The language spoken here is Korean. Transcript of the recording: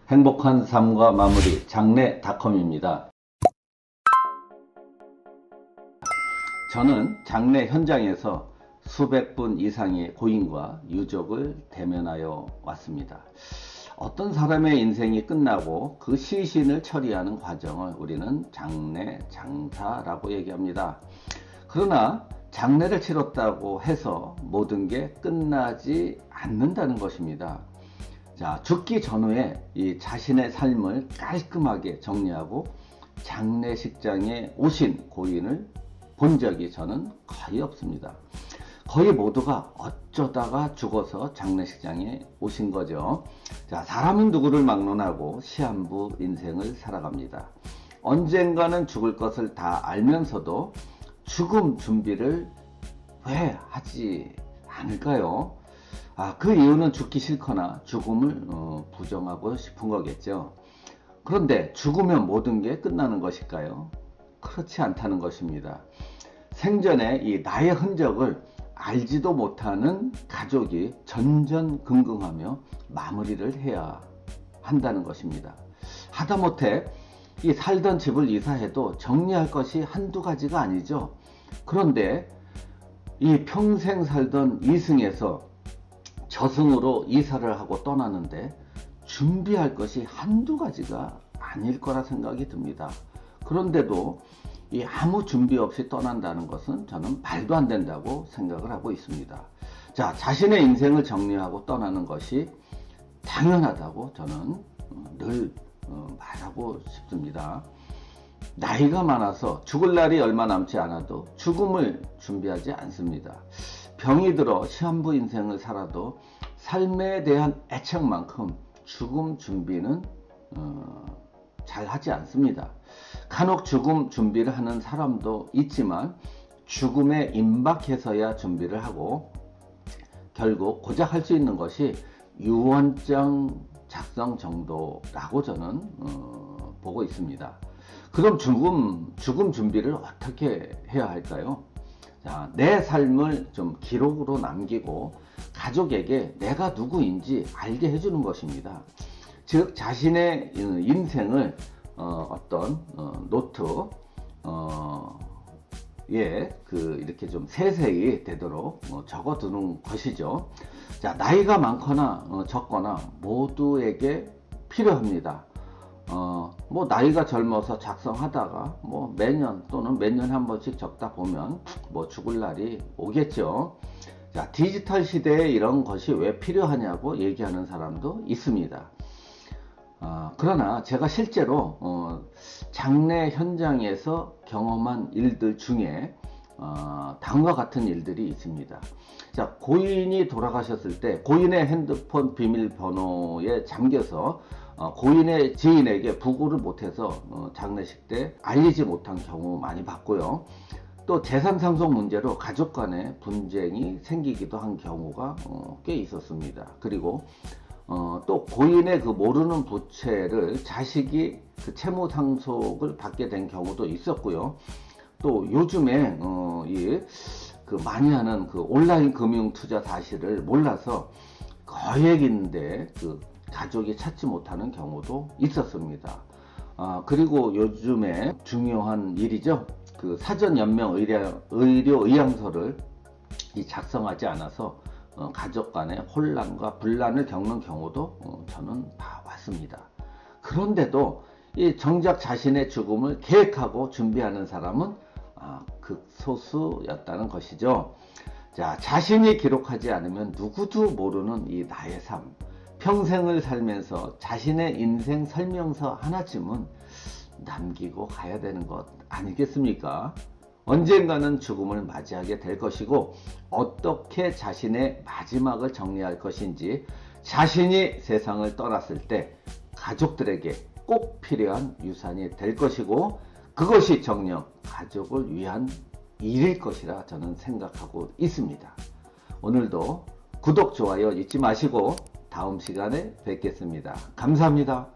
행복한 삶과 마무리 장례닷컴입니다. 저는 장례 현장에서 수백 분 이상의 고인과 유족을 대면하여 왔습니다. 어떤 사람의 인생이 끝나고 그 시신을 처리하는 과정을 우리는 장례 장사라고 얘기합니다. 그러나 장례를 치렀다고 해서 모든 게 끝나지 않는다는 것입니다. 자, 죽기 전후에 이 자신의 삶을 깔끔하게 정리하고 장례식장에 오신 고인을 본 적이 저는 거의 없습니다. 거의 모두가 어쩌다가 죽어서 장례식장에 오신 거죠. 자, 사람은 누구를 막론하고 시한부 인생을 살아갑니다. 언젠가는 죽을 것을 다 알면서도 죽음 준비를 왜 하지 않을까요? 그 이유는 죽기 싫거나 죽음을 부정하고 싶은 거겠죠. 그런데 죽으면 모든 게 끝나는 것일까요? 그렇지 않다는 것입니다. 생전에 이 나의 흔적을 알지도 못하는 가족이 전전긍긍하며 마무리를 해야 한다는 것입니다. 하다못해 이 살던 집을 이사해도 정리할 것이 한두 가지가 아니죠. 그런데 이 평생 살던 이승에서 저승으로 이사를 하고 떠나는데 준비할 것이 한두 가지가 아닐 거라 생각이 듭니다. 그런데도 이 아무 준비 없이 떠난다는 것은 저는 말도 안 된다고 생각을 하고 있습니다. 자, 자신의 인생을 정리하고 떠나는 것이 당연하다고 저는 늘 말하고 싶습니다. 나이가 많아서 죽을 날이 얼마 남지 않아도 죽음을 준비하지 않습니다. 병이 들어 시한부 인생을 살아도 삶에 대한 애착만큼 죽음 준비는 잘 하지 않습니다. 간혹 죽음 준비를 하는 사람도 있지만 죽음에 임박해서야 준비를 하고 결국 고작 할 수 있는 것이 유언장 작성 정도라고 저는 보고 있습니다. 그럼 죽음 준비를 어떻게 해야 할까요? 자, 내 삶을 좀 기록으로 남기고 가족에게 내가 누구인지 알게 해주는 것입니다. 즉 자신의 인생을 어떤 노트 이렇게 좀 세세히 되도록 적어두는 것이죠. 자, 나이가 많거나 적거나 모두에게 필요합니다. 뭐 나이가 젊어서 작성하다가 뭐 매년 또는 몇 년에 한 번씩 적다 보면 뭐 죽을 날이 오겠죠. 자, 디지털 시대에 이런 것이 왜 필요하냐고 얘기하는 사람도 있습니다. 그러나 제가 실제로 장례 현장에서 경험한 일들 중에 다음과 같은 일들이 있습니다. 자, 고인이 돌아가셨을 때 고인의 핸드폰 비밀번호에 잠겨서 고인의 지인에게 부고를 못해서 장례식 때 알리지 못한 경우 많이 봤고요. 또 재산상속 문제로 가족 간의 분쟁이 생기기도 한 경우가 꽤 있었습니다. 그리고 또 고인의 그 모르는 부채를 자식이 그 채무상속을 받게 된 경우도 있었고요. 또 요즘에 많이 하는 그 온라인 금융 투자 사실을 몰라서 거액인데 그 가족이 찾지 못하는 경우도 있었습니다. 그리고 요즘에 중요한 일이죠. 그 사전 연명 의료 의향서를 작성하지 않아서 가족 간의 혼란과 분란을 겪는 경우도 저는 봐왔습니다. 그런데도 이 정작 자신의 죽음을 계획하고 준비하는 사람은 극소수였다는 것이죠. 자, 자신이 기록하지 않으면 누구도 모르는 이 나의 삶, 평생을 살면서 자신의 인생 설명서 하나쯤은 남기고 가야 되는 것 아니겠습니까? 언젠가는 죽음을 맞이하게 될 것이고 어떻게 자신의 마지막을 정리할 것인지 자신이 세상을 떠났을 때 가족들에게 꼭 필요한 유산이 될 것이고 그것이 정녕 가족을 위한 일일 것이라 저는 생각하고 있습니다. 오늘도 구독, 좋아요 잊지 마시고 다음 시간에 뵙겠습니다. 감사합니다.